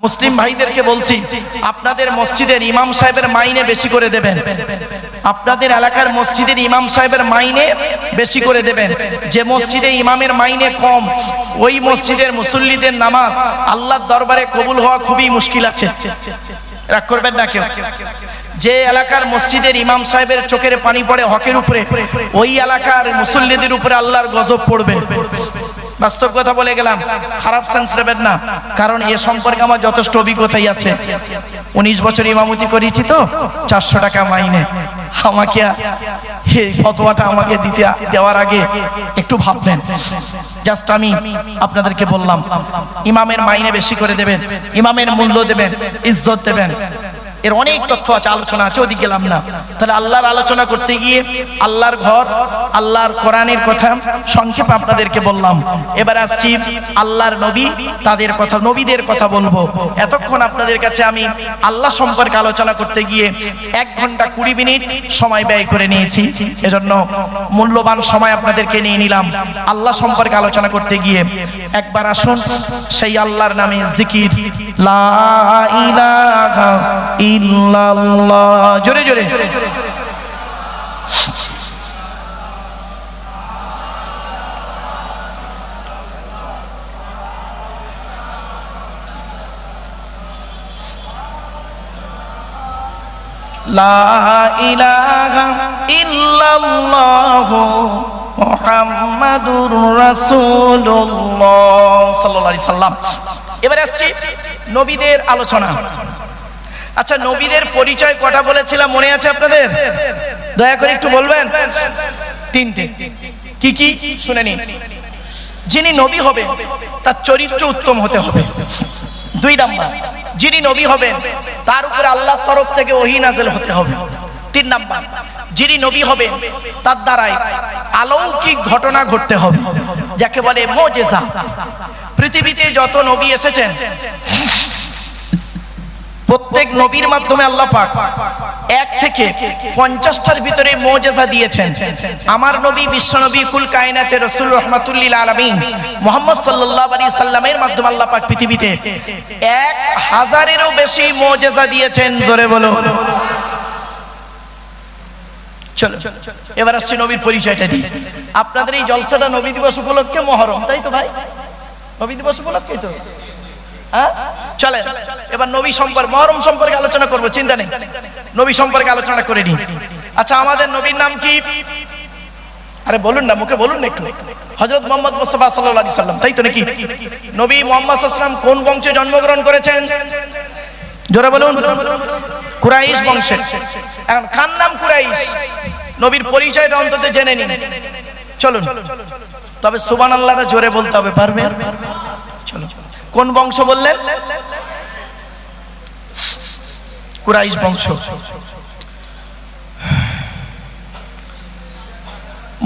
মুসলিম ভাইদেরকে বলছি, আপনাদের মসজিদের ইমাম সাহেবের মাইনে বেশি করে দেবেন। আপনাদের এলাকার মসজিদের ইমাম সাহেবের মাইনে বেশি করে দেবেন। যে মসজিদে ইমামের মাইনে কম, ওই মসজিদের মুসল্লিদের নামাজ আল্লাহর দরবারে কবুল হওয়া খুবই মুশকিল আছে। রাগ করবেন না কেউ। যে এলাকার মসজিদের ইমাম সাহেবের চোখের পানি পড়ে হকের উপরে, ওই এলাকার মুসল্লিদের উপরে আল্লাহর গজব পড়বে। বাস্তব কথা বলে গেলাম, খারাপ সেন্স নেবেন না, কারণ এ সম্পর্কে আমার যথেষ্ট অভিজ্ঞতাই আছে। 19 বছর ইমামতি করেছি তো, 400 টাকা মাইনে। আমাকে এই ফতোয়াটা আমাকে দেওয়ার আগে একটু ভাববেন। জাস্ট আমি আপনাদেরকে বললাম, ইমামের মাইনে বেশি করে দেবেন, ইমামের মূল্য দেবেন, ইজ্জত দেবেন। এর অনেক তথ্য আছে, আলোচনা আছে, ওদিকে গেলাম না। তাহলে আল্লাহর আলোচনা করতে গিয়ে আল্লাহর ঘর, আল্লাহর কোরআনের কথা সংক্ষেপে আপনাদেরকে বললাম। এবার আসছি আল্লাহর নবী, তাদের কথা, নবীদের কথা বলবো। এতক্ষণ আপনাদের কাছে আমি আল্লাহ সম্পর্কে আলোচনা করতে গিয়ে 1 ঘন্টা 20 মিনিট সময় ব্যয় করে নিয়েছি। এজন্য মূল্যবান সময় আপনাদেরকে নিয়ে নিলাম আল্লাহ সম্পর্কে আলোচনা করতে গিয়ে। একবার আসুন সেই আল্লাহর নামে জিকির, লা ইলাহা ইল্লাল্লাহ, জোরে জোরে। লা ইলাহা ইল্লাল্লাহু মুহাম্মাদুর রাসূলুল্লাহ সাল্লাল্লাহু আলাইহি সাল্লাম। এবার আসছি নবীদের আলোচনা। আচ্ছা, নবীদের পরিচয় কটা বলেছিলাম মনে আছে আপনাদের? দয়া করে একটু বলবেন। 3টে। কি কি শুনে নিন। যিনি নবী হবে তার চরিত্র উত্তম হতে হবে। 2 নাম্বার, যিনি নবী হবেন তার উপরে আল্লাহর তরফ থেকে ওহী নাযিল হতে হবে। 3 নাম্বার, যিনি নবী হবেন তার দ্বারাই অলৌকিক ঘটনা ঘটতে হবে, যাকে বলে মুজিজা। পৃথিবীতে যত নবী এসেছেন, প্রত্যেক নবীর মাধ্যমে আল্লাহ পাক 1 থেকে 50টার ভিতরে মুজিজা দিয়েছেন। আমার নবী বিশ্বনবী কুল কায়নাতের রাসূল রাহমাতুল লিল আলামিন মুহাম্মদ সাল্লাল্লাহু আলাইহি সাল্লামের মাধ্যমে আল্লাহ পাক পৃথিবীতে 1000-এরও বেশি মুজিজা দিয়েছেন। জোরে বলো। চলো এবার আসছে নবীর পরিচয়টা দিই। আপনাদের এই জলসাটা নবী দিবস উপলক্ষে, মহরম, তাই তো ভাই? নবী দিবস উপলক্ষে তো, হ্যাঁ? চলেন এবার নবী সম্পর্কে, মহরম সম্পর্কে আলোচনা করব, চিন্তা নেই, নবী সম্পর্কে আলোচনা করে নিই। আচ্ছা, আমাদের নবীর নাম কি? আরে বলুন না, মুখে বলুন না একটু। হযরত মুহাম্মদ মুস্তাফা সাল্লাল্লাহু আলাইহি সাল্লাম, তাই তো নাকি? নবী মুহাম্মদ সাল্লাল্লাহু আলাইহি সাল্লাম কোন বংশে জন্মগ্রহণ করেছেন? জোরে বলুন। কুরাইশ বংশে। এখন কার নাম কুরাইশ? নবীর পরিচয়টা অন্তত জেনে নিন। চলুন, তবে সুবহানাল্লাহটা জোরে বলতে হবে, পারবে? চলো, কোন বংশ বললেন? কুরাইশ বংশ।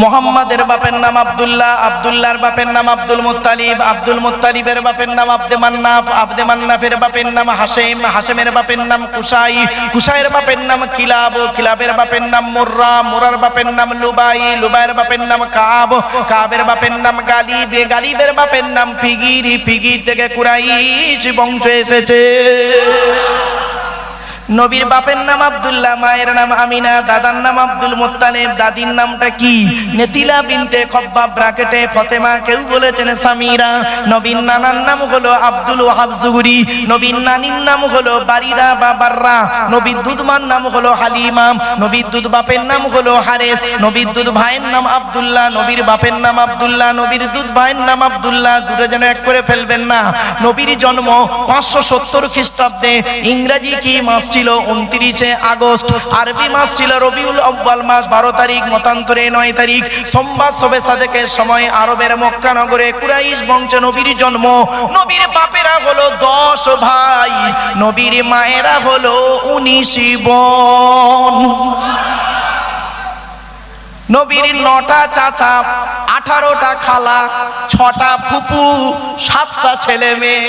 মুহাম্মাদের বাপের নাম আব্দুল্লাহ, আব্দুল্লাহর বাপের নাম আব্দুল মুত্তালিব, আব্দুল মুত্তালিবের বাপের নাম আব্দে মান্নাফ, আব্দে মান্নাফের বাপের নাম হাশেম, হাশেমের বাপের নাম কুসাই, কুসাইয়ের বাপের নাম কিলাব, কিলাবের বাপের নাম মুররা, মুরার বাপের নাম লুবাই, লুবাইয়ের বাপের নাম কাব, কাবের বাপের নাম গালিব, গালিবের বাপের নাম ফিগির, ফিগির থেকে কুরাইশ বংশ এসেছে। নবীর বাপের নাম আব্দুল্লাহ, মায়ের নাম আমিনা, দাদার নাম আব্দুল মুত্তালিব, দাদির নামটা কি? নেতিলা বিনতে খব্বাব, ব্র্যাকেটে ফতেমা, কেউ বলেছেন সামিরা। নবীর নানার নাম হলো আব্দুল ওয়াহাব জুহরি, নবীর নানির নাম হলো বারিরা বা বাররা, নবীর দুধমার নাম হলো হালিমা, নবীর দুধ বাপের নাম হলো হারেস, নবীর দুধ ভাইয়ের নাম আব্দুল্লাহ, নবীর বাপের নাম আব্দুল্লাহ, নবীর দুধ ভাইয়ের নাম আব্দুল্লাহ। দুটো যেন এক করে ফেলবেন না। নবীর জন্ম 570 খ্রিস্টাব্দে। ইংরেজি কি মাস ছিল? 29 আগস্ট। আরবি মাস ছিল রবিউল আউয়াল মাস, 12 তারিখ, মতান্তরে 9 তারিখ। সোমবার শবে সাদেকের সময় আরবের মক্কা নগরে কুরাইশ বংশে নবীর জন্ম। নবীর বাপেরা হলো 10 ভাই, নবীর মায়েরা হলো 19 বোন। নবীর 9টা চাচা, 18টা খালা, 6টা ফুপু, 7টা ছেলে মেয়ে।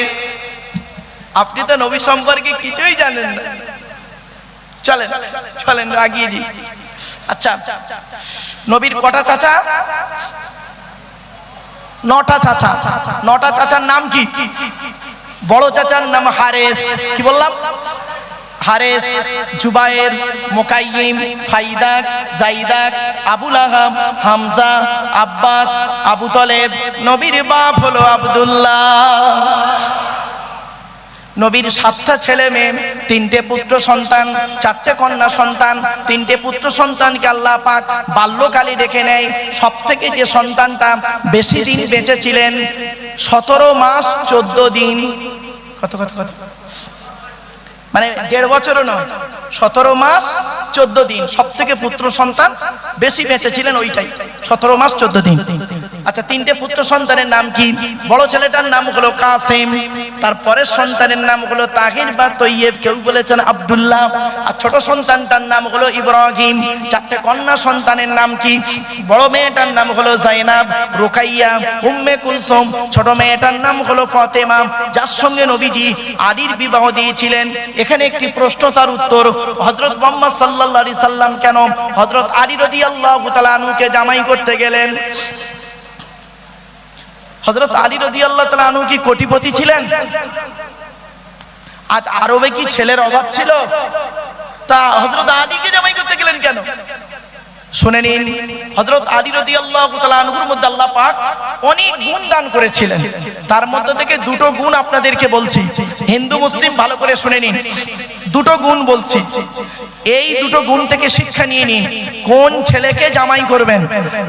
আপনি তো নবী সম্পর্কে কিছুই জানেন না। চলেন চলেন আগিয়ে যাই। আচ্ছা, নবীর কটা চাচা? 9টা চাচা। 9টা চাচার নাম কি? বড় চাচার নাম হারেস, কি বললাম? হারেস, জুবায়ের, মুকাইয়িম, ফাইদাক, জাইদাক, আবুল আহাব, হামজা, আব্বাস, আবু তলেব। নবীর বাপ হলো আব্দুল্লাহ। নবীর 7টা ছেলে মেয়ে, 3টে পুত্র সন্তান, 4টে কন্যা সন্তান। 3টে পুত্র সন্তানকে আল্লাহ পাক বাল্যকালে রেখে নেয়। সবথেকে যে সন্তানটা বেশি দিন বেঁচে ছিলেন, 17 মাস 14 দিন। কত কত কত মানে 1.5 বছরও নয়, 17 মাস 14 দিন। সবথেকে পুত্র সন্তান বেশি বেঁচে ছিলেন ওইটাই, 17 মাস 14 দিন। আচ্ছা, 3টে পুত্র সন্তানের নাম কি? বড় ছেলেটার নাম হলো কাসেম, তারপরের সন্তানের নাম হলো তাহির বা তৈয়ব, কেউ বলেছেন আব্দুল্লাহ, আর ছোট সন্তানটার নাম হলো ইব্রাহিম। 4টে কন্যা সন্তানের নাম কি? বড় মেয়েটার নাম হলো জাইনাব, রুকাইয়া, উম্মে কুলসুম। ছোট মেয়েটার নাম হলো ফাতেমা, যার সঙ্গে নবীজি আলীর বিবাহ দিয়েছিলেন। এখানে একটি প্রশ্ন, তার উত্তর। হযরত মুহাম্মদ সাল্লাল্লাহু আলাইহি সাল্লাম কেন হযরত আলী রাদিয়াল্লাহু তাআলা আনহুকে জামাই করতে গেলেন? হযরত আলী রাদিয়াল্লাহু তাআলা আনহু কি কোটিপতি ছিলেন? আজ আরবে কি ছেলের অভাব ছিল? তা হযরত আলীকে জামাই করতে গেলেন কেন? শুনে নিন, হযরত আলী রাদিয়াল্লাহু তাআলা আনহুর মধ্যে আল্লাহ পাক অনেক গুণ দান করেছিলেন। তার মধ্যে থেকে 2টো গুণ আপনাদেরকে বলছি। হিন্দু মুসলিম ভালো করে শুনে নিন, 2টো গুণ বলছি। এই 2টো গুণ থেকে শিক্ষা নিয়ে নিন। কোন ছেলেকে জামাই করবেন?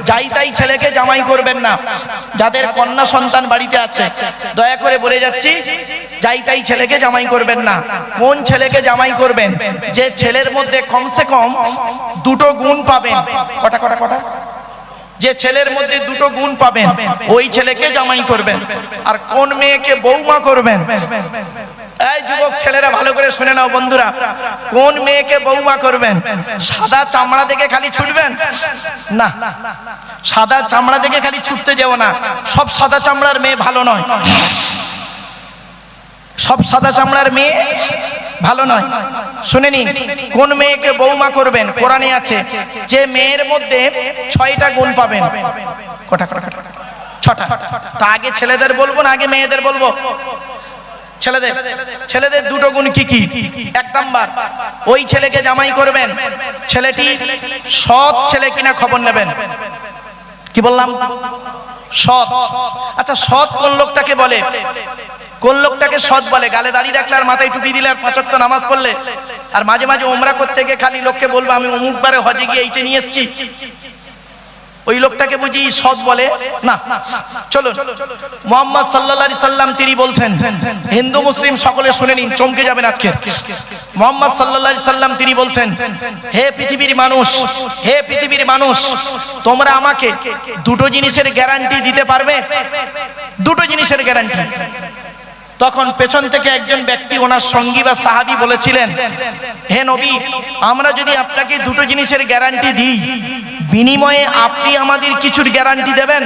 যাই তাই ছেলেকে জামাই করবেন না। যাদের কন্যা সন্তান বাড়িতে আছে, দয়া করে বলে যাচ্ছি, যাই তাই ছেলেকে জামাই করবেন না। কোন ছেলেকে জামাই করবেন? যে ছেলের মধ্যে কমসে কম 2টো গুণ পাবেন। কটা কটা কটা? যে ছেলের মধ্যে 2টো গুণ পাবেন, ওই ছেলেকে জামাই করবেন। আর কোন মেয়েকে বৌমা করবেন? এই যুবক ছেলেরা ভালো করে শুনে নাও বন্ধুরা, কোন মেয়েকে বৌমা করবেন? সাদা চামড়া দেখে খালি ছুটবেন না, সাদা চামড়া দেখে খালি ছুটতে যেও না। সব সাদা চামড়ার মেয়ে ভালো নয়, সব সাদা চামড়ার মেয়ে ভালো নয়। শুনে নিন, কোন মেয়েকে বৌমা করবেন? কোরআনে আছে যে মেয়ের মধ্যে 6টা গুণ পাবেন। কটা কটা? 6টা। তা আগে ছেলেদের বলবো না আগে মেয়েদের বলবো? ছেলেদের 2টো গুণ কি কি? 1 নাম্বার, ওই ছেলেকে জামাই করবেন, ছেলেটি সৎ ছেলে কিনা খবর নেবেন। কি বললাম? সৎ। আচ্ছা, সৎ কোন লোকটাকে বলে? কোন লোকটাকে সৎ বলে? গালে দাড়ি রাখলে আর মাথায় টুপি দিলে আর 5 ওয়াক্ত নামাজ পড়লে আর মাঝে মাঝে উমরা করতে গিয়ে খালি লোককে বলবো আমি অমুক বারে হজে গিয়ে এইটা নিয়ে এসেছি, ওই লোকটাকে বুঝি সৎ বলে না। চলো, মুহাম্মদ সাল্লাল্লাহু আলাইহি সাল্লাম তিনি বলছেন, হিন্দু মুসলিম সকলে শুনে নিন, চমকে যাবেন আজকে। মুহাম্মদ সাল্লাল্লাহু আলাইহি সাল্লাম তিনি বলছেন, হে পৃথিবীর মানুষ, হে পৃথিবীর মানুষ, তোমরা আমাকে 2টো জিনিসের গ্যারান্টি দিতে পারবে? 2টো জিনিসের গ্যারান্টি। তখন পেছন থেকে একজন ব্যক্তি, ওনার সঙ্গী বা সাহাবী বলেছিলেন, হে নবী, আমরা যদি আপনাকে 2টো জিনিসের গ্যারান্টি দিই, বিনিময়ে আপনি আমাদের কিছুর গ্যারান্টি দেবেন?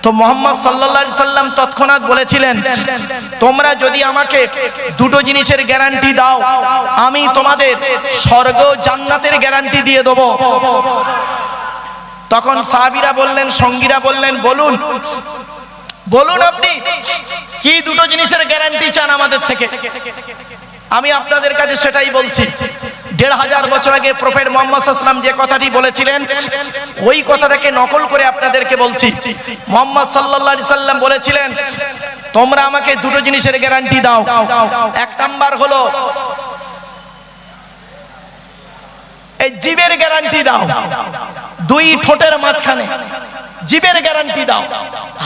তো মুহাম্মদ সাল্লাল্লাহু আলাইহি সাল্লাম তৎক্ষণাৎ বলেছিলেন, তোমরা যদি আমাকে 2টো জিনিসের গ্যারান্টি দাও, আমি তোমাদের স্বর্গ জান্নাতের গ্যারান্টি দিয়ে দেব। তখন সাহাবীরা বললেন, সঙ্গীরা বললেন, বলুন বলুন আপনি কি 2টো জিনিসের গ্যারান্টি চান আমাদের থেকে? আমি আপনাদের কাছে সেটাই বলছি। 1500 বছর আগে প্রফেট মুহাম্মদ সাল্লাল্লাহু আলাইহি ওয়াসাল্লাম যে কথাটি বলেছিলেন, ওই কথাটাকে নকল করে আপনাদেরকে বলছি। মুহাম্মদ সাল্লাল্লাহু আলাইহি সাল্লাম বলেছিলেন, তোমরা আমাকে 2টো জিনিসের গ্যারান্টি দাও। 1 নাম্বার হলো এই জিবের গ্যারান্টি দাও, 2 ঠোঁটের মাঝখানে জিবের গ্যারান্টি দাও।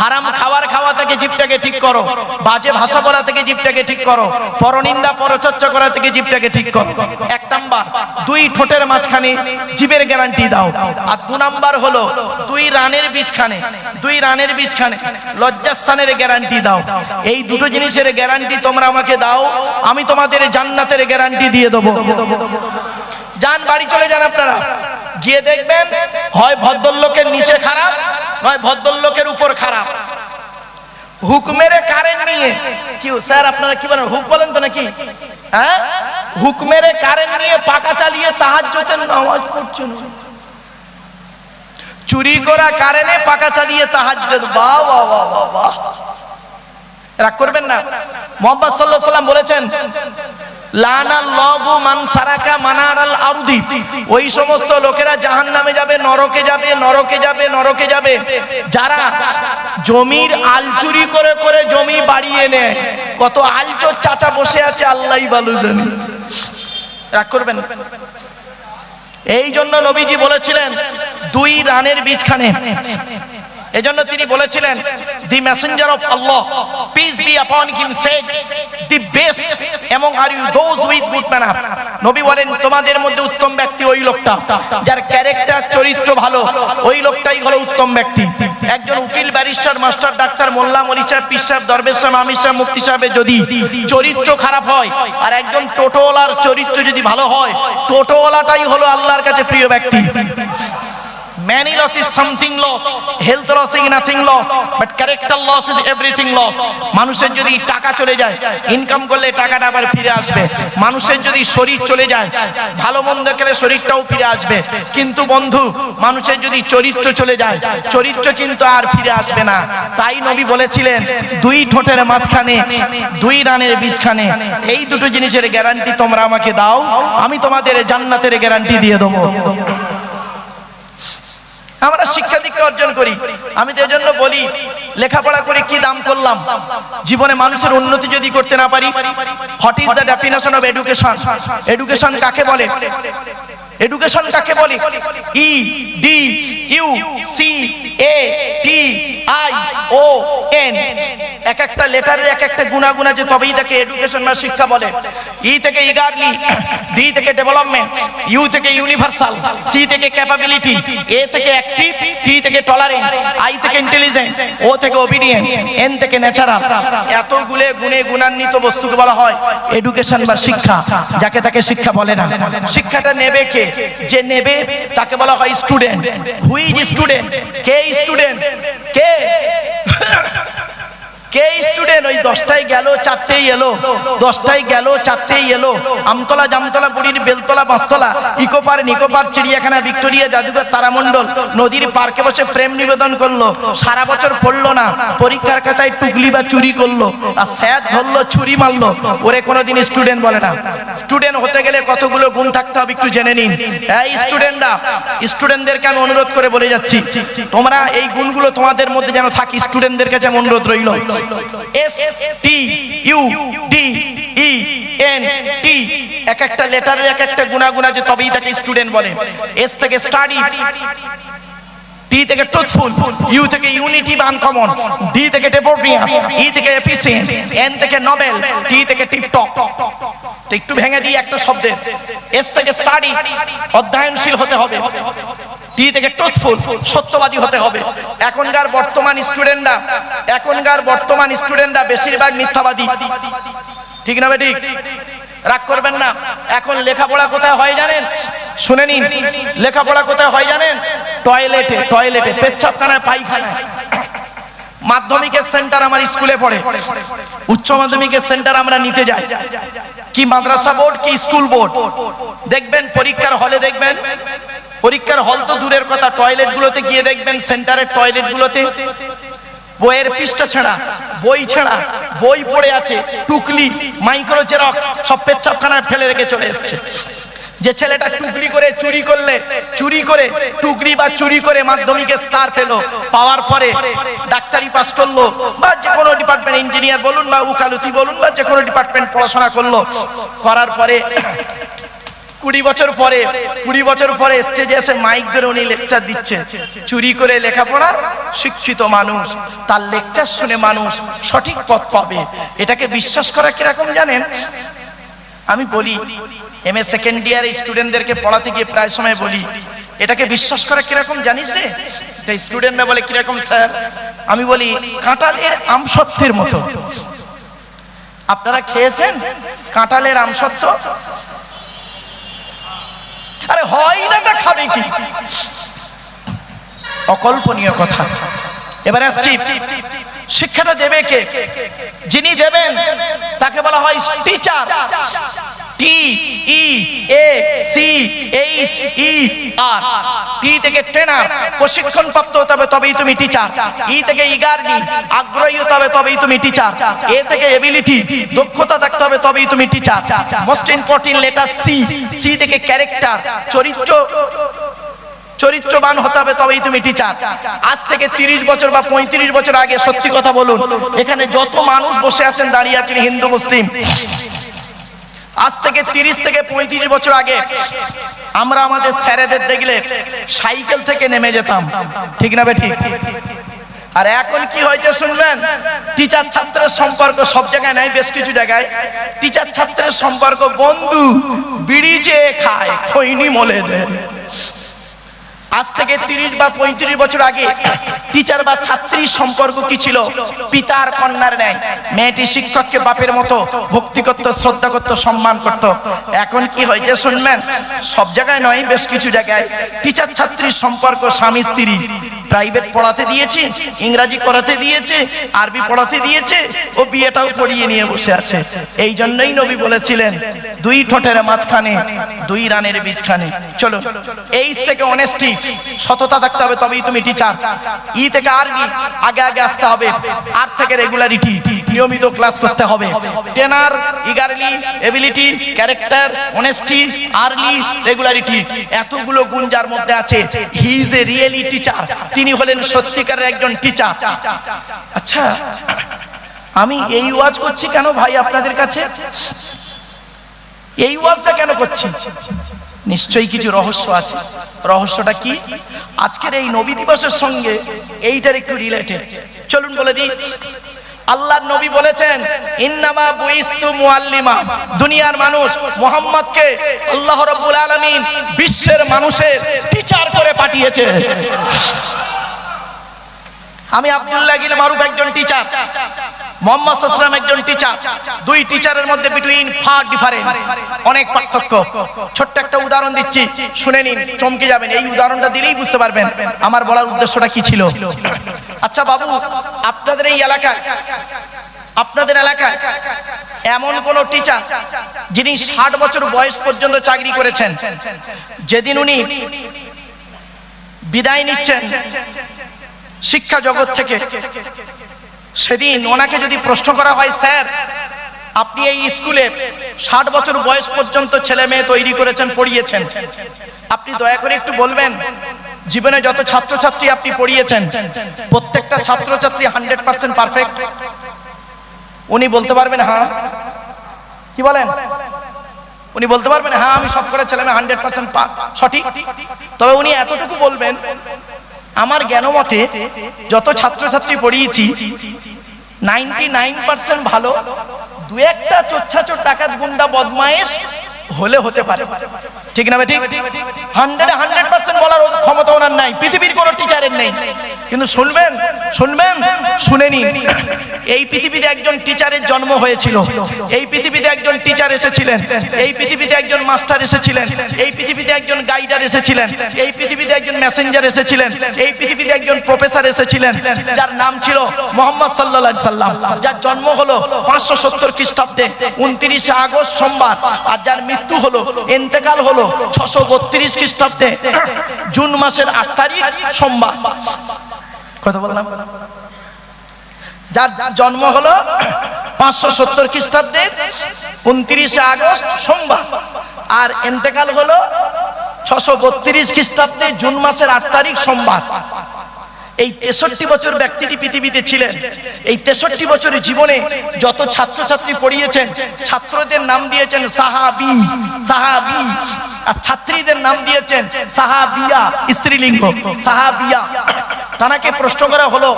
হারাম খাওয়া থেকে জিভটাকে ঠিক করো, বাজে ভাষা বলা থেকে জিভটাকে ঠিক করো, পরনিন্দা পরচর্চা করা থেকে জিভটাকে ঠিক করো। 1 নাম্বার 2 ঠোঁটের মাঝখানে জিবের গ্যারান্টি দাও। আর 2 নাম্বার হলো 2 রানের বীজখানে, 2 রানের বীজখানে লজ্জাস্থানের গ্যারান্টি দাও। এই 2টো জিনিসের গ্যারান্টি তোমরা আমাকে দাও, আমি তোমাদের জান্নাতের গ্যারান্টি দিয়ে দেবো। যান, বাড়ি চলে যান আপনারা, গিয়ে দেখবেন হয় ভদ্রলোকের নিচে খারাপ, নয় ভদ্রলোকের উপর খারাপ। হুক মেরে কারেন্ট নিয়ে, কি স্যার আপনারা কি বলেন, হুক বলেন তো নাকি? হ্যাঁ, হুক মেরে কারেন্ট নিয়ে পাকা চালিয়ে তাহাজ্জুদের নামাজ পড়ছেন। চুরি করা কারেন্টে পাকা চালিয়ে তাহাজ্জুদ, বাহ বাহ বাহ বাহ। রাগ করবেন না। মুহাম্মদ সাল্লাল্লাহু আলাইহি ওয়াসাল্লাম বলেছেন, লানাল্লাহু মান সারাকা মানারাল আরদি, ওই সমস্ত লোকেরা জাহান্নামে যাবে, নরকে যাবে, নরকে যাবে, নরকে যাবে যারা জমির আল চুরি করে করে জমি বাড়িয়ে নেয়। কত আলচোর চাচা বসে আছে আল্লাহই ভালো জানে। রাগ করবেন না। এই জন্য নবীজি বলেছিলেন দুই রানের বীজখানে, এজন্য তিনি বলেছিলেন, the messenger of Allah peace be upon him said, the best among are you those with good manner. নবী বলেন তোমাদের মধ্যে উত্তম ব্যক্তি ওই লোকটা যার ক্যারেক্টার চরিত্র ভালো, ওই লোকটাই হলো উত্তম ব্যক্তি। একজন উকিল, ব্যারিস্টার, মাস্টার, ডাক্তার, মোল্লা, মলি সাহেব, পীর সাহেব, দরবেশ সাহেব, আমির সাহেব, মুফতি সাহেবের যদি চরিত্র খারাপ হয়, আর একজন টোটোওয়ালার চরিত্র যদি ভালো হয়, টোটোওয়ালাটাই হলো আল্লাহর কাছে প্রিয় ব্যক্তি। Many loss is something loss, health loss is nothing loss, but character loss is everything loss. মানুষের যদি টাকা চলে যায়, ইনকাম করলে টাকাটা আবার ফিরে আসবে। মানুষের যদি শরীর চলে যায়, ভালো মন্দ খেলে শরীরটাও ফিরে আসবে। কিন্তু বন্ধু, মানুষের যদি চরিত্র চলে যায়, চরিত্র কিন্তু আর ফিরে আসবে না। তাই নবী বলেছিলেন দুই ঠোঁটের মাঝখানে দুই রানের বীজখানে, এই দুটো জিনিসের গ্যারান্টি তোমরা আমাকে দাও, আমি তোমাদের জান্নাতের গ্যারান্টি দিয়ে দেবো। আমরা শিক্ষা দীক্ষা অর্জন করি, আমি তো এজন্য বলি লেখাপড়া করে কি দাম করলাম, জীবনে মানুষের উন্নতি যদি করতে না পারি। What is the definition of education? Education কাকে বলে? এডুকেশন কাকে বলে? E D U C A T I O N, এক একটা লেটারের এক একটা গুণাগুণ আছে, তবেই তাকে এডুকেশন বা শিক্ষা বলে। ই থেকে ইগারলি, ডি থেকে ডেভেলপমেন্ট, ইউ থেকে ইউনিভার্সাল, সি থেকে ক্যাপাবিলিটি, এ থেকে অ্যাক্টিভ, টি থেকে টলারেন্স, আই থেকে ইন্টেলিজেন্স, ও থেকে ওবিডিয়েন্স, এন থেকে ন্যাচারাল। এতগুলো গুণে গুণান্বিত বস্তুকে বলা হয় এডুকেশন বা শিক্ষা। যাকে তাকে শিক্ষা বলে না। শিক্ষাটা নেবে কে? যে নেবে তাকে বলা হয় student. Who is student? K student? K K student? ওই 10টায় গেল 4টেই এলো, 10টায় গেল 4টেই এলো। আমতলা, জামতলা, বুড়ির বেলতলা, পাঁচতলা, ইকো পার্ক, নিকো পার্ক, চিড়িয়াখানা, ভিক্টোরিয়া, জাদুঘর, তারামণ্ডল, নদীর পার্কে বসে প্রেম নিবেদন করলো। সারা বছর পড়লো না, পরীক্ষার খাতায় টুকলি বা চুরি করলো, আর স্যার ধরলো, ছুরি মারলো। ওরে কোনোদিন স্টুডেন্ট বলে না। স্টুডেন্ট হতে গেলে কতগুলো গুণ থাকতে হবে একটু জেনে নিন। এই স্টুডেন্টরা, স্টুডেন্টদেরকে আমি অনুরোধ করে বলে যাচ্ছি, তোমরা এই গুণগুলো তোমাদের মধ্যে যেন থাকে। স্টুডেন্টদের কাছে আমি অনুরোধ রইল। S T U D E N T, এক একটা লেটারের এক একটা গুণাগুণ আছে, তবেই তাকে স্টুডেন্ট বলে। এস থেকে স্টাডি, টি থেকে ট্রুথফুল, ইউ থেকে ইউনিটি বা আনকমন, ডি থেকে ডেভোটিয়াস, ই থেকে এফিশিয়েন্ট, এন থেকে নোবেল, টি থেকে টিপটপ। একটু ভেঙে দিই একটা শব্দের। এস থেকে স্টাডি, অধ্যয়নশীল হতে হবে। টি থেকে ট্রুথফুল, সত্যবাদী হতে হবে। এখনকার বর্তমান স্টুডেন্টরা বেশিরভাগ মিথ্যাবাদী। ঠিক না ঠিক? রাগ করবেন না। এখন লেখাপড়া কোথায় হয় জানেন? শুনে নিন, লেখাপড়া কোথায় হয় জানেন? টয়লেটে, টয়লেটে, পেচ্ছাপখানায়, পায়খানায়। মাধ্যমিকের সেন্টার আমার স্কুলে পড়ে, উচ্চ মাধ্যমিকের সেন্টার আমরা নিতে যাই। কি মাদ্রাসা বোর্ড কি স্কুল বোর্ড? দেখবেন পরীক্ষার হলে, দেখবেন পরীক্ষার হল তো দূরের কথা, টয়লেট গুলোতে গিয়ে দেখবেন, সেন্টারের টয়লেট গুলোতে বইয়ের পৃষ্ঠা ছেঁড়া, বই ছেঁড়া, বই পড়ে আছে, টুকলি, মাইক্রো জেরক্স সব পেচ্ছাপখানায় ফেলে রেখে চলে এসছে। যে ছেলেটা টুকলি করে চুরি করে টুকরি বা চুরি করে মাধ্যমিকে স্টার পেলো, পাওয়ার পরে ডাক্তারি পাস করলো, বা যে কোনো ডিপার্টমেন্ট, ইঞ্জিনিয়ার বলুন বা উকালতি বলুন, বা যে কোনো ডিপার্টমেন্ট পড়াশোনা করলো, করার পরে 20 বছর পরে স্টেজে এসে মাইক ধরে উনি লেকচার দিচ্ছে। চুরি করে লেখাপড়ার শিক্ষিত মানুষ, তার লেকচার শুনে মানুষ সঠিক পথ পাবে। এটাকে বিশ্বাস করা কিরকম জানেন? আমি বলি, এমএ সেকেন্ড ইয়ার স্টুডেন্টদেরকে পড়াতে গিয়ে প্রায় সময় বলি, এটাকে বিশ্বাস করা কিরকম জানিস রে? তাই স্টুডেন্টরা বলে কিরকম স্যার? আমি বলি কাঁঠালের আমসত্ত্বের মতো। আপনারা খেয়েছেন কাঁঠালের আমসত্ত্ব? আরে হয় না, তা খাবে কি? অকল্পনীয় কথা। এবারে আসছি, শিক্ষাটা দেবে কে? যিনি দেবেন তাকে বলা হয় teacher. T E A C H HER, T থেকে ট্রেনার, প্রশিক্ষণ প্রাপ্ত হতে হবে তবেই তুমি টিচার। E থেকে ইগারনি, আগ্রহী হতে হবে তবেই তুমি টিচার। A থেকে এবিলিটি, দক্ষতা থাকতে হবে তবেই তুমি teacher. Most important letter C থেকে ক্যারেক্টার, চরিত্রবান হতে হবে তবেই তুমি টিচার। আজ থেকে 30 বছর বা 35 বছর আগে, সত্যি কথা বলুন, এখানে যত মানুষ বসে আছেন, দাঁড়িয়ে আছেন, হিন্দু মুসলিম, আজ থেকে 30 থেকে 35 বছর আগে আমরা আমাদের স্যারেদের দেখলে সাইকেল থেকে নেমে যেতাম, ঠিক না বেঠিক? আর এখন কি হয়েছে শুনবেন, টিচার ছাত্রের সম্পর্ক সব জায়গায় নাই, বেশ কিছু জায়গায় টিচার ছাত্রের সম্পর্ক বন্ধু, বিড়ি চেয়ে খায়, খৈনি মলে দেয়। আজ থেকে 30 বা 35 বছর আগে টিচার বা ছাত্রীর সম্পর্ক কি ছিল? পিতার কন্যার ন্যায়। মেয়েটি শিক্ষককে বাপের মতো ভক্তি করত, শ্রদ্ধা করত, সম্মান করত। এখন কি হয়েছে শুনবেন, সব জায়গায় নয়, বেশ কিছু জায়গায় টিচার ছাত্রীর সম্পর্ক স্বামী স্ত্রী। প্রাইভেট পড়াতে দিয়েছে, ইংরাজি পড়াতে দিয়েছে, আরবি পড়াতে দিয়েছে, ও বিয়েটাও পড়িয়ে নিয়ে বসে আছে। এই জন্যই নবী বলেছিলেন, 2 ঠোঁটের মাঝখানে 2 রানের বীজখানে। চলো, এইচ থেকে অনেস্টি, সততা থাকতে হবে তবেই তুমি টিচার। ই থেকে আরবি, আগে আগে আসতে হবে। আর থেকে রেগুলারিটি, নিয়মিত ক্লাস করতে হবে। Trainer, eagerly, ability, character, honesty, early, regularity, এতগুলো গুণ যার মধ্যে আছে, he is a really teacher. তিনি হলেন সত্যিকারের একজন টিচার। আচ্ছা, আমি এই ওয়াজ করছি কেন ভাই আপনাদের কাছে? এই ওয়াজটা কেন করছি? নিশ্চয়ই কিছু রহস্য আছে। রহস্যটা কি? আজকের এই নবী দিবসের সঙ্গে এইটার একটু রিলেটেড। চলুন বলে দিই। আল্লাহর নবী বলেছেন, ইন্নামা বুইস্তু মুআল্লিমা, দুনিয়ার মানুষ মুহাম্মদকে আল্লাহ রাব্বুল আলামিন বিশ্বের মানুষের টিচার করে পাঠিয়েছে। আমি আব্দুল্লাহ গিল মারুফ একজন টিচার, মোহাম্মদ সাল্লাল্লাহু একজন টিচার। 2 টিচারের মধ্যে বিটুইন ফার ডিফারেন্স, অনেক পার্থক্য। ছোট্ট একটা উদাহরণ দিচ্ছি, শুনে নিন, চমকে যাবেন। এই উদাহরণটা দিলেই বুঝতে পারবেন আমার বলার উদ্দেশ্যটা কি ছিল। আচ্ছা বাবু, আপনাদের এই এলাকায়, আপনাদের এলাকায় এমন কোন টিচার যিনি 60 বছর বয়স পর্যন্ত চাকরি করেছেন, যেদিন উনি বিদায় নিচ্ছেন শিক্ষা জগৎ থেকে, সেদিন ওনাকে যদি প্রশ্ন করা হয়, স্যার আপনি এই স্কুলে 60 বছর বয়স পর্যন্ত ছেলে মেয়ে তৈরি করেছেন, পড়িয়েছেন, আপনি দয়া করে একটু বলবেন জীবনে যত ছাত্রছাত্রী আপনি পড়িয়েছেন প্রত্যেকটা ছাত্রছাত্রী 100% পারফেক্ট? উনি বলতে পারবেন হ্যাঁ। কি বলেন? উনি বলতে পারবেন হ্যাঁ, আমি সব করে ছেলে মেয়ে 100% সঠিক। তবে উনি এতটুকু বলবেন, আমার জ্ঞান মতে যত ছাত্রছাত্রী পড়িয়েছি 99% ভালো, 2-1টা চোচ্ছাচোর ডাকাত গুন্ডা বদমায়েশ হলে হতে পারে, ঠিক না বেঠিক? 100% বলার ক্ষমতা ওনার নাই, পৃথিবীর কোনো টিচারের নেই। কিন্তু শুনবেন, শুনে নিন, এই পৃথিবীতে একজন টিচারের জন্ম হয়েছিল, এই পৃথিবীতে একজন টিচার এসেছিলেন, এই পৃথিবীতে একজন মাস্টার এসেছিলেন, এই পৃথিবীতে একজন গাইডার এসেছিলেন, এই পৃথিবীতে একজন মেসেঞ্জার এসেছিলেন, এই পৃথিবীতে একজন প্রফেসর এসেছিলেন, যার নাম ছিল মুহাম্মদ সাল্লাল্লাহু আলাইহি সাল্লাম, যার জন্ম হলো 570 খ্রিস্টাব্দে 29 আগস্ট সোমবার, আর যার মৃত্যু হলো, ইন্তেকাল হলো 632 খ্রিস্টাব্দে জুন মাসের 8 তারিখ সোমবার। কথা বললাম? যার জন্ম হলো 570 খ্রিস্টাব্দে 29 আগস্ট সোমবার, আর ইন্তেকাল হলো 632 খ্রিস্টাব্দে জুন মাসের 8 তারিখ সোমবার। এই 63 বছর ব্যক্তিটি পৃথিবীতে ছিলেন। এই 63 বছরের জীবনে যত ছাত্রছাত্রী পড়িয়েছেন, ছাত্রদের নাম দিয়েছেন সাহাবী, সাহাবী, আর ছাত্রীদের নাম দিয়েছেন সাহাবিয়া, স্ত্রীলিঙ্গ সাহাবিয়া। তানাকে প্রশ্ন করা হলো,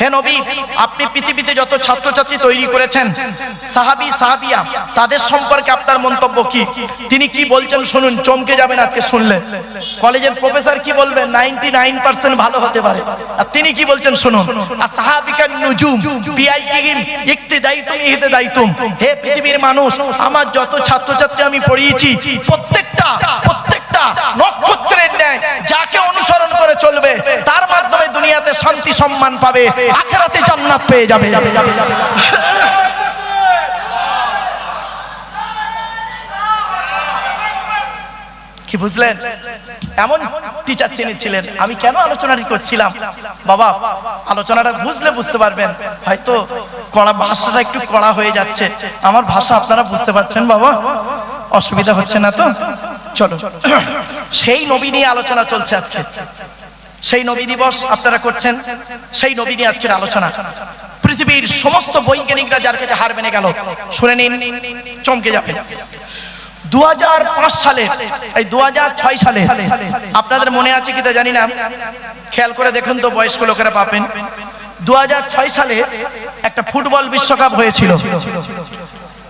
হে নবী, আপনি পৃথিবীতে যত ছাত্রছাত্রী তৈরি করেছেন সাহাবী সাহাবিয়া, তাদের সম্পর্কে আপনার মন্তব্য কি? তিনি কি বলছেন শুনুন, চমকে যাবেন আজকে শুনলে। কলেজের প্রফেসর কি বলবেন? 99% ভালো হতে পারে। আর তিনি কি বলছেন শুনুন, আসহাবিকান নুজুম বিআইহিম ইক্তিদাইতুম ইহতিদাইতুম। হে পৃথিবীর মানুষ, আমার যত ছাত্রছাত্রী আমি পড়িয়েছি প্রত্যেকটা নক্ষত্রের ন্যায় যাকে অনুসরণ করে চলবে তার মাধ্যমে দুনিয়াতে শান্তি সম্মান পাবে, আখিরাতে জান্নাত পেয়ে যাবে। কি বুঝলেন? এমন টিচার চেনেছিলেন। আমি কেন আলোচনাটি করছিলাম বাবা, আলোচনাটা বুঝলে বুঝতে পারবেন। হয়তো কড়া ভাষাটা একটু কড়া হয়ে যাচ্ছে, আমার ভাষা আপনারা বুঝতে পারছেন বাবা? অসুবিধা হচ্ছে না তো? চলো, সেই নবী নিয়ে আলোচনা চলছে আজকে। সেই নবী দিবস আপনারা করছেন, সেই নবী নিয়ে আজকের আলোচনা। পৃথিবীর সমস্ত বৈজ্ঞানিকরা যার কাছে হার মেনে গেল, শুনে নিন, চমকে যাবে। 2005 সালে, এই 2006 সালে, আপনাদের মনে আছে কি তা জানি না, খেয়াল করে দেখুন তো, বয়স্ক লোকেরা পাবেন। 2006 সালে একটা ফুটবল বিশ্বকাপ হয়েছিল।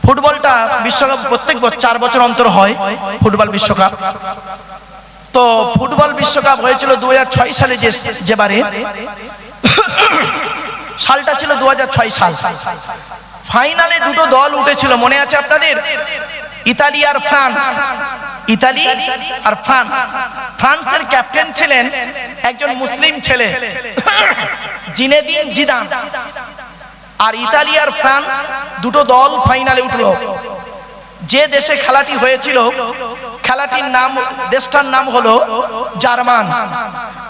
ফুটবলটা বিশ্বকাপ প্রত্যেক 4 বছর অন্তর হয় ফুটবল বিশ্বকাপ। তো ফুটবল বিশ্বকাপ হয়েছিল 2006 সালে, যেবারে সালটা ছিল 2006 সাল। ফাইনালে দুটো দল উঠেছিল, মনে আছে আপনাদের? ইতালি আর ফ্রান্স। ইতালি আর ফ্রান্স। ফ্রান্সের ক্যাপ্টেন ছিলেন একজন মুসলিম ছেলে, জিনেদিন জিদান। আর ইতালি আর ফ্রান্স দুটো দল ফাইনালে উঠলো। যে দেশে খেলাটি হয়েছিল, খেলাটির নাম, দেশটার নাম হলো জার্মান।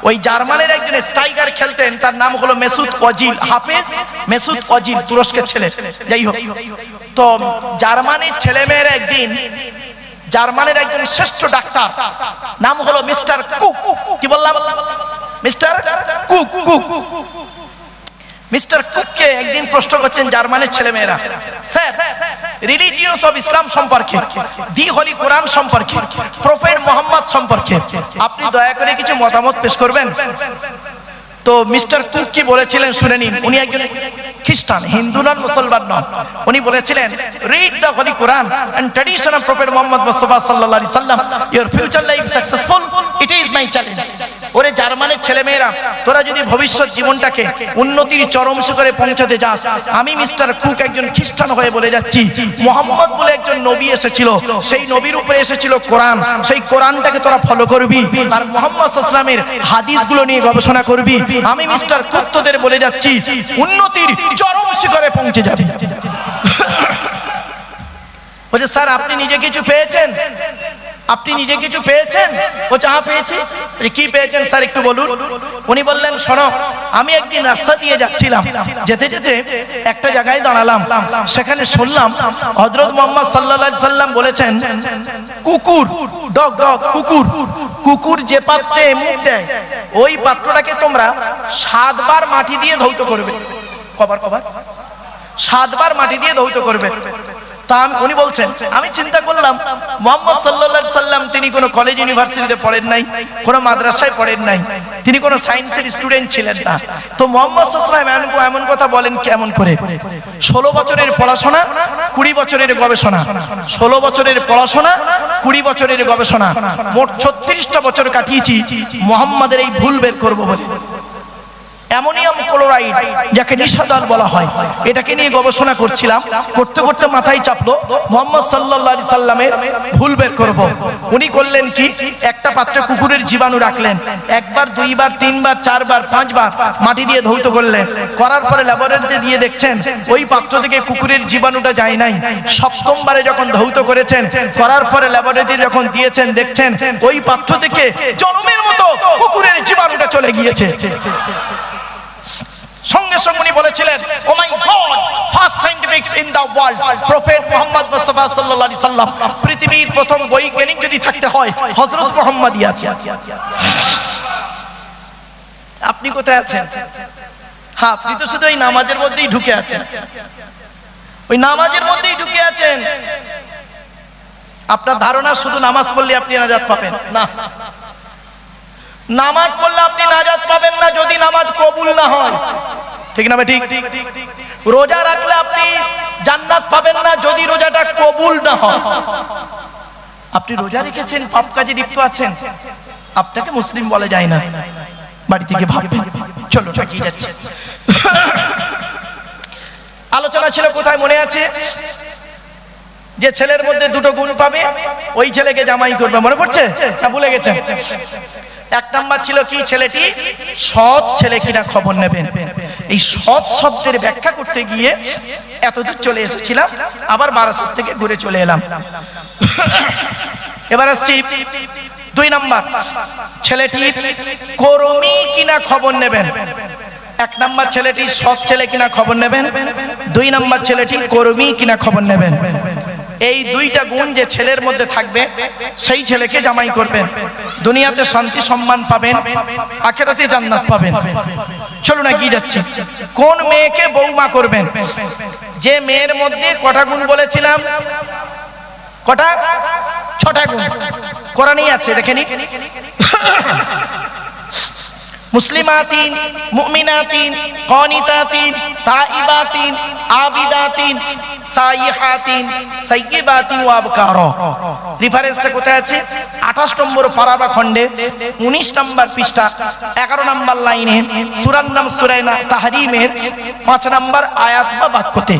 ওই জার্মানের একজন স্ট্রাইকার খেলতেন, তার নাম হলো মেসুত ওজিল, হাফেজ মেসুত ওজিল, তুরস্কের ছেলে। যাই হোক, তো জার্মানির ছেলেমেয়েরা একদিন, জার্মানের একজন শ্রেষ্ঠ ডাক্তার, নাম হলো মিস্টার কুক। কি বললাম? Mister cook. মিস্টার কুককে একদিন প্রশ্ন করছেন জার্মানের ছেলেমেয়েরা, স্যার, রিলিজিয়স অফ ইসলাম সম্পর্কে, দি হোলি কোরআন সম্পর্কে, প্রফেট মোহাম্মদ সম্পর্কে আপনি দয়া করে কিছু মতামত পেশ করবেন। তো মিস্টার কুক কি বলেছিলেন শুনে নিন। উনি একজন খ্রিস্টান, হিন্দু নন, মুসলমান নন। উনি বলেছিলেন, read the holy Quran and tradition of prophet Muhammad Mustafa সাল্লাল্লাহু আলাইহি সাল্লাম, your future life successful, it is my challenge. ওরে জার্মানের ছেলেমেয়েরা, তোরা যদি ভবিষ্যৎ জীবনটাকে উন্নতির চরম শিখরে পৌঁছাতে যাস, আমি মিস্টার কুক একজন খ্রিস্টান হয়ে বলে যাচ্ছি, মুহাম্মদ বলে একজন নবী এসেছিল, সেই নবীর উপরে এসেছিল কোরআন, সেই কোরআনটাকে তোরা ফলো করবি, আর মুহাম্মদ সাল্লাল্লাহু আলাইহি ওয়াসাল্লামের হাদিসগুলো নিয়ে গবেষণা করবি। আমি মিস্টার কুক তোদের বলে যাচ্ছি, উন্নতির চরম শিখরে পৌঁছে যাবে। বলছে, স্যার আপনি নিজে কিছু পেয়েছেন? আপনি নিজে কিছু পেয়েছেন? বলছে, হ্যাঁ পেয়েছি। কি পেয়েছেন স্যার একটু বলুন। উনি বললেন, শোনো, আমি একদিন রাস্তা দিয়ে যাচ্ছিলাম, যেতে যেতে একটা জায়গায় দাঁড়ালাম, সেখানে শুনলাম হযরত মুহাম্মদ সাল্লাল্লাহু আলাইহি সাল্লাম বলেছেন, কুকুর, ডগ, কুকুর, কুকুর যে পাত্রে মুখ দেয়, ওই পাত্রটাকে তোমরা 7 বার মাটি দিয়ে ধৌত করবে। কবার? 7 বার মাটি দিয়ে ধৌত করবে। তা উনি বলছেন, আমি চিন্তা করলাম, মুহাম্মদ সাল্লাল্লাহু আলাইহি সাল্লাম তিনি কোনো কলেজ ইউনিভার্সিটিতে পড়েন নাই, কোনো মাদ্রাসায় পড়েন নাই, তিনি কোনো সায়েন্সের স্টুডেন্ট ছিলেন না। তো মুহাম্মদ সাল্লাল্লাহু আলাইহি সাল্লাম এমন কথা বলেন কেমন করে? 16 বছরের পড়াশোনা, 20 বছরের গবেষণা, 16 বছরের পড়াশোনা, 20 বছরের গবেষণা, মোট 36টা বছর কাটিয়েছি মুহাম্মাদের এই ভুল বের করব বলে। অ্যামোনিয়াম ক্লোরাইড, যাকে নিশাদান বলা হয়, এটাকে নিয়ে গবেষণা করছিলাম, করতে করতে মাথায় চাপলো মুহাম্মদ সাল্লাল্লাহু আলাইহি সাল্লামের ভুল বের করব। উনি করলেন কি, একটা পাত্রে কুকুরের জীবাণু রাখলেন, 1 বার, 2 বার, 3 বার, 4 বার, 5 বার মাটি দিয়ে ধৌত করলেন। করার পরে ল্যাবরেটরিতে দিয়ে দেখছেন ওই পাত্র থেকে কুকুরের জীবাণুটা যায় নাই। 7ম বারে যখন ধৌত করেছেন, করার পরে ল্যাবরেটরি যখন দিয়েছেন, দেখছেন ওই পাত্র থেকে জনমের মতো কুকুরের জীবাণুটা চলে গিয়েছে। সঙ্গে সঙ্গে উনি বলেছিলেন, oh my God, first scientifics in the world, prophet Muhammad Mustafa সাল্লাল্লাহু আলাইহি সাল্লাম, পৃথিবীর প্রথম বৈজ্ঞানিক যদি থাকতে হয় হযরত মুহাম্মদই আছে। আপনি কোথায় আছেন? হ্যাঁ, আপনি তো শুধু ওই নামাজের মধ্যেই ঢুকে আছেন, ওই নামাজের মধ্যেই ঢুকে আছেন। আপনার ধারণা শুধু নামাজ পড়লে আপনি নাজাত পাবেন? না, নামাজ পড়লে আপনি নাজাত পাবেন না যদি নামাজ কবুল না হয়, ঠিক না? ঠিক। রোজা রাখলে আপনি জান্নাত পাবেন না যদি রোজাটা কবুল না হয়। আপনি রোজা রেখেছেন, পাপ কাজে লিপ্ত আছেন, আপনাকে মুসলিম বলা যায় না। বাড়ি থেকে ভাববেন। চলো এগিয়ে যাচ্ছি। আলোচনা ছিল কোথায় মনে আছে? যে ছেলের মধ্যে 2টো গুণ পাবে ওই ছেলেকে জামাই করবে, মনে পড়ছে না? ভুলে গেছেন? 1 নাম্বার ছিল কি, ছেলেটি সৎ ছেলে কিনা খবর নেবেন। এই সৎ শব্দের ব্যাখ্যা করতে গিয়ে এতদূর চলে এসেছিলাম, আবার বারাসাত থেকে ঘুরে চলে এলাম। এবার আসছি 2 নাম্বার, ছেলেটি কর্মী কিনা খবর নেবেন। 1 নাম্বার, ছেলেটি সৎ ছেলে কিনা খবর নেবেন। 2 নাম্বার, ছেলেটি কর্মী কিনা খবর নেবেন। এই 2টা গুণ যে ছেলের মধ্যে থাকবে সেই ছেলেকে জামাই করবেন। দুনিয়াতে শান্তি সম্মান পাবেন, আখিরাতে জান্নাত পাবেন। চলুন এগিয়ে যাচ্ছি। কোন মেয়েকে বৌমা করবেন? যে মেয়ের মধ্যে কটা গুণ বলেছিলাম? কটা? 6টা গুণ। কোরআনেই আছে, দেখেনি। মুসলিমাতিন, মুমিনাতিন, কানিতাতিন, তাইবাতিন, আবিদাতিন, সাইহাতিন, সাইয়্যিবাতিন ওয়া আবকারা। রেফারেন্সটা কোথায় আছে? 28 নম্বর পারা বা খণ্ডে 19 নম্বর পৃষ্ঠা 11 নম্বর লাইনে সূরার নাম সূরা তাহরিমের 5 নম্বর আয়াত বা বাক্যতে।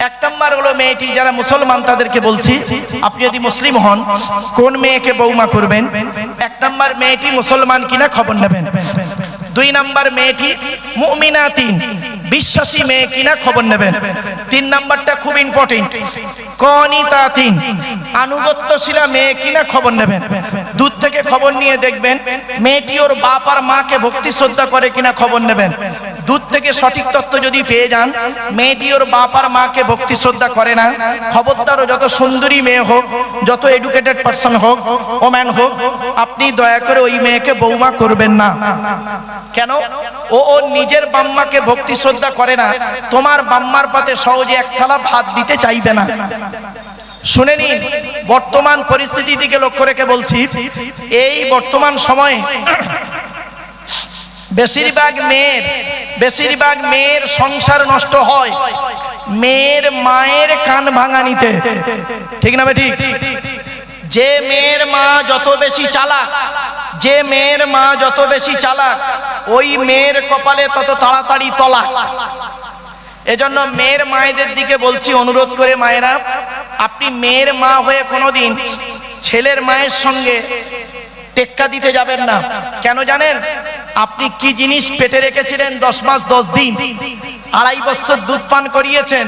1 নম্বর হলো মেয়েটি যারা মুসলমান তাদেরকে বলছি, আপনি যদি মুসলিম হন কোন মেয়েকে বৌমা করবেন? 1 নম্বর, মেয়েটি মুসলমান কিনা খবর নেবেন। 2 নম্বর, মেয়েটি মুমিনাতিন, বিশ্বাসী মেয়ে কিনা খবর নেবেন। 3 নম্বরটা খুব ইম্পর্টেন্ট, কানিতাতিন, আনুগত্যশীলা মেয়ে কিনা খবর নেবেন। দূর থেকে খবর নিয়ে দেখবেন মেয়েটি ওর বাপ আর মাকে ভক্তি শ্রদ্ধা করে কিনা খবর নেবেন। দূর থেকে সঠিক তথ্য যদি পেয়ে যান মেয়েটি ওর বাপ আর মাকে ভক্তি শ্রদ্ধা করে না, খবরদার যত সুন্দরী মেয়ে হোক, যত এডুকেটেড পারসন হোক, ওম্যান হোক, আপনি দয়া করে ওই মেয়েকে বৌমা করবেন না। কেন? ও ওর নিজের বাম্মাকে ভক্তি শ্রদ্ধা করে না, তোমার বাম্মার পাতে সহজে 1 থালা ভাত দিতে চাইবে না। শুনে নিন, বর্তমান পরিস্থিতি দিকে লক্ষ্য রেখে বলছি, এই বর্তমান সময়ে বেশিরভাগ মেয়ের সংসার নষ্ট হয় মেয়ের মায়ের কান ভাঙানিতে। ঠিক না ঠিক? যে মেয়ের মা যত বেশি চালাক, যে মেয়ের মা যত বেশি চালাক, ওই মেয়ের কপালে তত তাড়াতাড়ি তলাক। এজন্য মেয়ের মায়েদের দিকে বলছি অনুরোধ করে, মায়েরা আপনি মেয়ের মা হয়ে কোনোদিন ছেলের মায়ের সঙ্গে টেক্কা দিতে যাবেন না। কেন জানেন? আপনি কি জিনিস পেটে রেখেছিলেন 10 মাস 10 দিন, 2.5 বছর দুধ পান করিয়েছেন,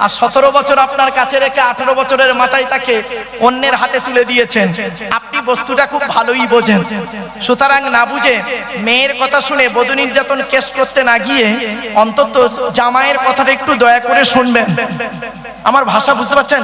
আর 17 বছর আপনার কাছে রেখে 18 বছরের মাথায় তাকে অন্যের হাতে তুলে দিয়েছেন। আপনি বস্তুটা খুব ভালোই বোঝেন। সুতরাং না বুঝে মেয়ের কথা শুনে বধূ নির্যাতন কেস করতে না গিয়ে অন্তত জামাইয়ের কথাটা একটু দয়া করে শুনবেন। আমার ভাষা বুঝতে পারছেন?